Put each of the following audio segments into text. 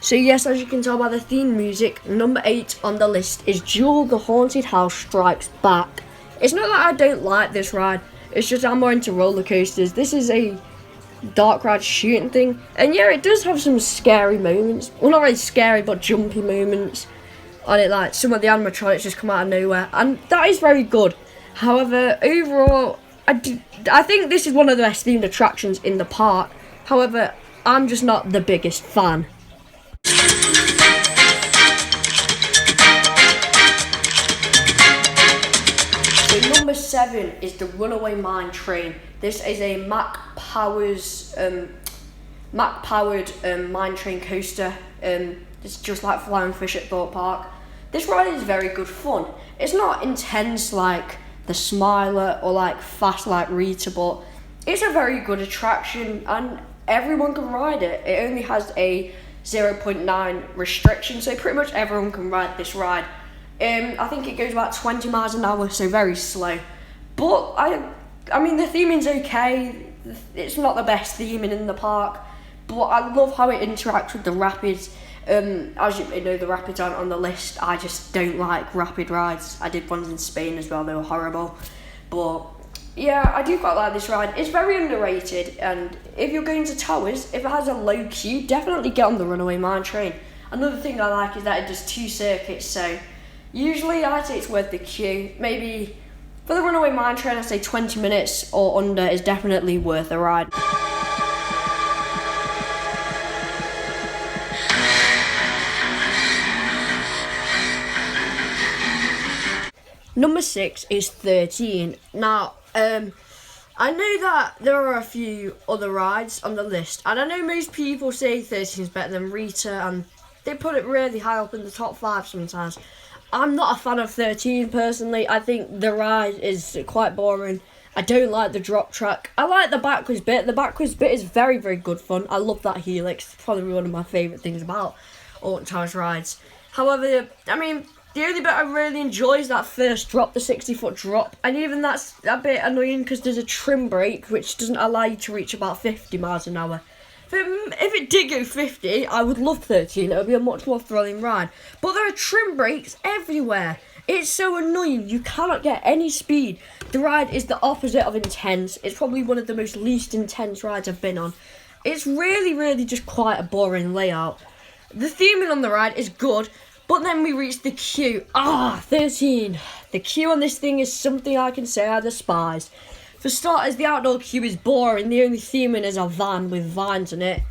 So yes, as you can tell by the theme music, number 8 on the list is Jewel the Haunted House Strikes Back. It's not that I don't like this ride, it's just I'm more into roller coasters. This is a dark ride shooting thing, and yeah, it does have some scary moments. Well, not really scary, but jumpy moments on it, like some of the animatronics just come out of nowhere, and that is very good. However, overall, I think this is one of the best themed attractions in the park. However, I'm just not the biggest fan. So number 7 is the Runaway Mine Train. This is a Mac-powered mine train coaster. It's just like Flying Fish at Thorpe Park. This ride is very good fun. It's not intense like the Smiler or like fast like Rita, but it's a very good attraction and everyone can ride it. It only has a 0.9 restriction, so pretty much everyone can ride this ride. I think it goes about 20 miles an hour, so very slow. But I mean the theming's okay. It's not the best theming in the park, but I love how it interacts with the rapids. As you may know, the rapids aren't on the list. I just don't like rapid rides. I did ones in Spain as well, they were horrible. But yeah, I do quite like this ride. It's very underrated, and if you're going to Towers, if it has a low queue, definitely get on the Runaway Mine Train. Another thing I like is that it does 2 circuits, so usually I'd say it's worth the queue. Maybe for the Runaway Mine Train, I'd say 20 minutes or under is definitely worth a ride. Number 6 is 13. Now, I know that there are a few other rides on the list, and I know most people say 13 is better than Rita, and they put it really high up in the top 5 sometimes. I'm not a fan of 13 personally. I think the ride is quite boring. I don't like the drop track. I like the backwards bit. The backwards bit is very, very good fun. I love that helix. It's probably one of my favourite things about Alton Towers rides. However, I mean, the only bit I really enjoy is that first drop, the 60-foot drop, and even that's a bit annoying because there's a trim brake which doesn't allow you to reach about 50 miles an hour. If it did go 50, I would love 13, it would be a much more thrilling ride. But there are trim brakes everywhere. It's so annoying, you cannot get any speed. The ride is the opposite of intense. It's probably one of the most least intense rides I've been on. It's really, really just quite a boring layout. The theming on the ride is good, but then we reach the queue. 13. The queue on this thing is something I can say I despise. For starters, the outdoor queue is boring. The only theming is a van with vines in it.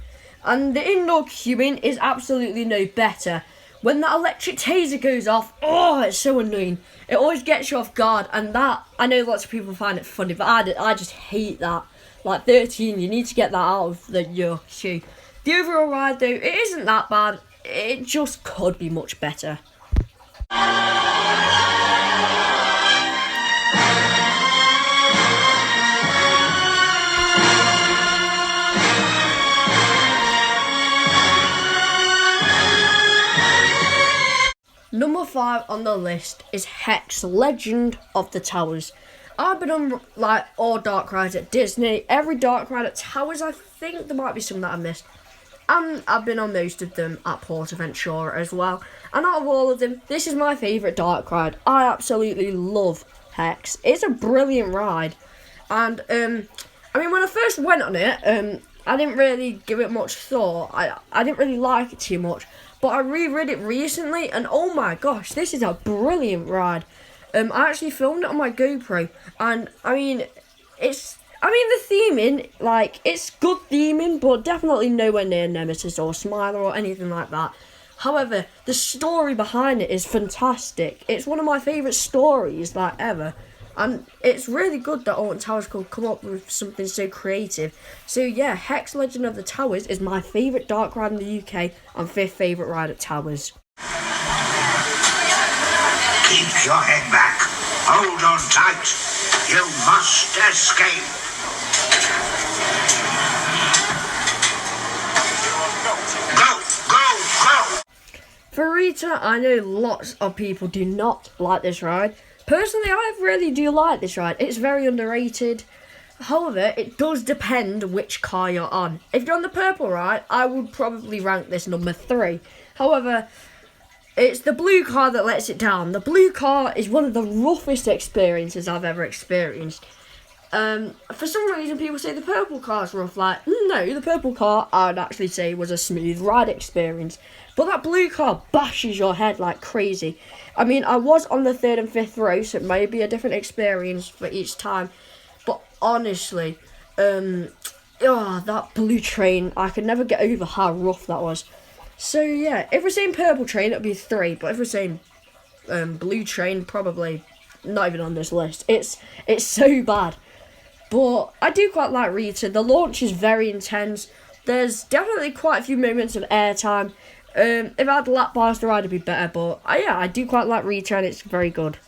And the indoor queuing is absolutely no better. When that electric taser goes off, it's so annoying. It always gets you off guard, and that, I know lots of people find it funny, but I just hate that. Like 13, you need to get that out of your queue. The overall ride though, it isn't that bad. It just could be much better. Number 5 on the list is Hex Legend of the Towers. I've been on like all dark rides at Disney, every dark ride at Towers. I think there might be some that I missed. And I've been on most of them at PortAventura as well. And out of all of them, this is my favourite dark ride. I absolutely love Hex. It's a brilliant ride. And, I mean, when I first went on it, I didn't really give it much thought. I didn't really like it too much. But I reread it recently, and oh my gosh, this is a brilliant ride. I actually filmed it on my GoPro, and, I mean, the theming, like, it's good theming, but definitely nowhere near Nemesis or Smiler or anything like that. However, the story behind it is fantastic. It's one of my favourite stories, like, ever. And it's really good that Alton Towers could come up with something so creative. So yeah, Hex Legend of the Towers is my favourite dark ride in the UK and 5th favourite ride at Towers. Keep your head back. Hold on tight. You must escape. Go! For Rita, I know lots of people do not like this ride. Personally, I really do like this ride. It's very underrated. However, it does depend which car you're on. If you're on the purple ride, I would probably rank this number 3. However, it's the blue car that lets it down. The blue car is one of the roughest experiences I've ever experienced. For some reason, people say the purple car's rough. Like, no, the purple car, I'd actually say, was a smooth ride experience. But that blue car bashes your head like crazy. I mean, I was on the 3rd and 5th row, so it may be a different experience for each time. But honestly, that blue train, I could never get over how rough that was. So yeah, if we're saying purple train, it'll be 3. But if we're saying blue train, probably not even on this list. It's so bad. But I do quite like Rita. The launch is very intense. There's definitely quite a few moments of airtime. If I had lap bars, the ride would be better. But yeah, I do quite like Rita, and it's very good.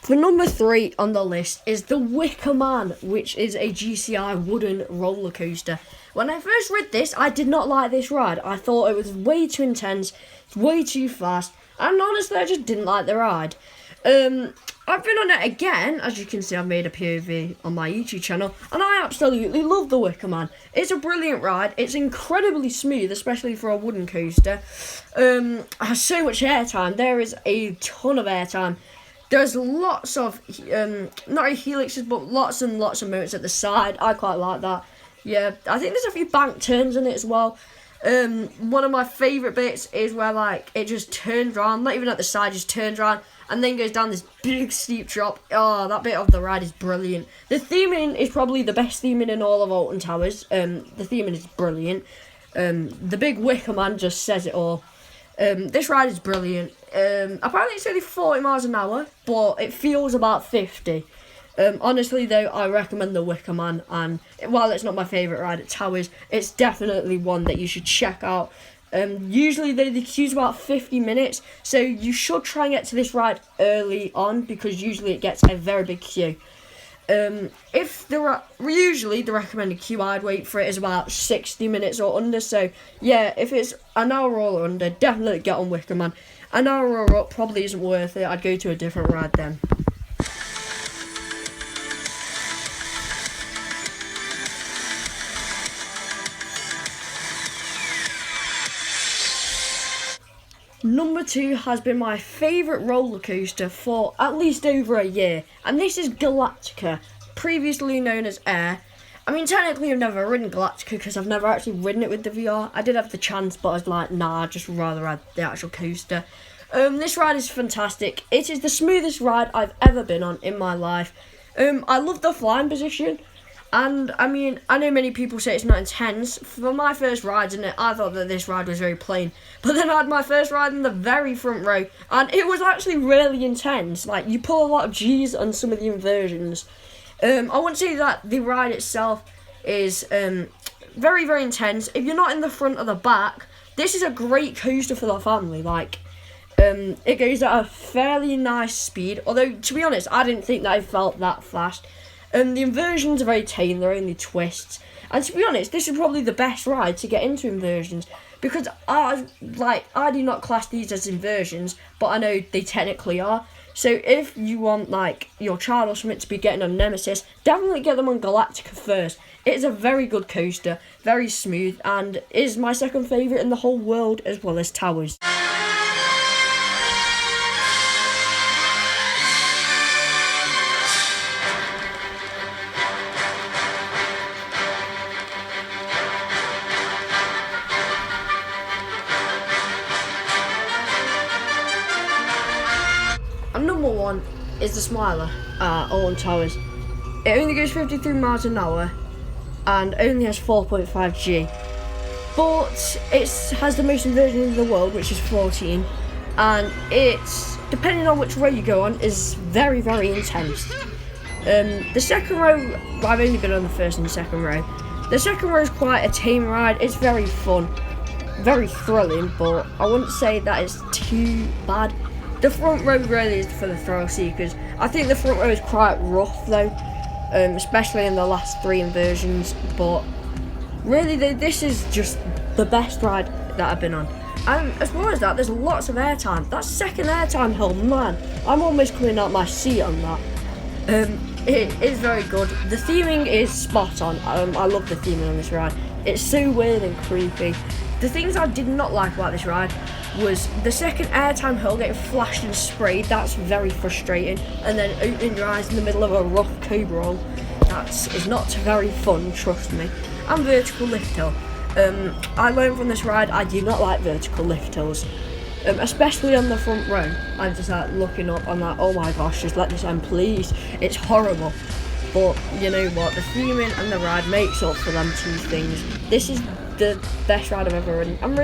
For number 3 on the list is the Wicker Man, which is a GCI wooden roller coaster. When I first read this, I did not like this ride. I thought it was way too intense, way too fast, and honestly, I just didn't like the ride. I've been on it again, as you can see. I've made a POV on my YouTube channel, and I absolutely love the Wicker Man. It's a brilliant ride. It's incredibly smooth, especially for a wooden coaster. It has so much airtime. There is a ton of airtime. There's lots of, not helixes, but lots and lots of moments at the side. I quite like that. Yeah, I think there's a few bank turns in it as well. One of my favourite bits is where, like, it just turns around, not even at the side, just turns around, and then goes down this big steep drop. Oh, that bit of the ride is brilliant. The theming is probably the best theming in all of Alton Towers. The theming is brilliant. The big Wicker Man just says it all. This ride is brilliant. Apparently it's only 40 miles an hour, but it feels about 50. Honestly though, I recommend the Wicker Man, and while it's not my favourite ride at Towers, it's definitely one that you should check out. Usually the queue's about 50 minutes, so you should try and get to this ride early on, because usually it gets a very big queue. Usually the recommended queue I'd wait for it is about 60 minutes or under, so yeah, if it's an hour or under, definitely get on Wicker Man. An hour or up probably isn't worth it. I'd go to a different ride then. Number 2 has been my favourite roller coaster for at least over a year, and this is Galactica, previously known as Air. I mean, technically I've never ridden Galactica because I've never actually ridden it with the VR. I did have the chance, but I was like, nah, I'd just rather ride the actual coaster. This ride is fantastic. It is the smoothest ride I've ever been on in my life. I love the flying position. And, I mean, I know many people say it's not intense. For my first rides in it, I thought that this ride was very plain. But then I had my first ride in the very front row, and it was actually really intense. Like, you pull a lot of G's on some of the inversions. I wouldn't say that the ride itself is very, very intense. If you're not in the front or the back, this is a great coaster for the family. Like, it goes at a fairly nice speed. Although, to be honest, I didn't think that it felt that fast. The inversions are very tame, they're only twists. And to be honest, this is probably the best ride to get into inversions, because I do not class these as inversions, but I know they technically are. So if you want, like, your child or something to be getting on Nemesis, definitely get them on Galactica first. It is a very good coaster, very smooth, and is my second favourite in the whole world, as well as Towers. And number 1 is the Smiler at Alton Towers. It only goes 53 miles an hour and only has 4.5 G. But it has the most inversions in the world, which is 14. And it's, depending on which row you go on, is very, very intense. The second row, I've only been on the first and second row. The second row is quite a tame ride. It's very fun, very thrilling, but I wouldn't say that it's too bad. The front row really is for the thrill seekers. I think the front row is quite rough though, especially in the last 3 inversions. But really, this is just the best ride that I've been on. And as well as that, there's lots of airtime. That second airtime hill, man, I'm almost coming out my seat on that. It is very good. The theming is spot on. I love the theming on this ride. It's so weird and creepy. The things I did not like about this ride was the second airtime hill getting flashed and sprayed. That's very frustrating. And then opening your eyes in the middle of a rough cobra roll. That is not very fun, trust me. And vertical lift hill. I learned from this ride I do not like vertical lift hills. Especially on the front row. I'm just like looking up, I'm like, oh my gosh, just let this end please. It's horrible. But you know what, the theming and the ride makes up for them two things. This is the best ride I've ever ridden. It's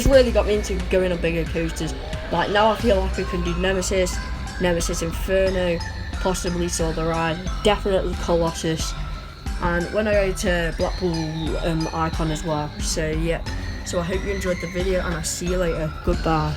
really got me into going on bigger coasters. Like now I feel like I can do Nemesis Inferno, possibly Saw the Ride, definitely Colossus. And when I go to Blackpool Icon as well. So yeah. So I hope you enjoyed the video and I'll see you later. Goodbye.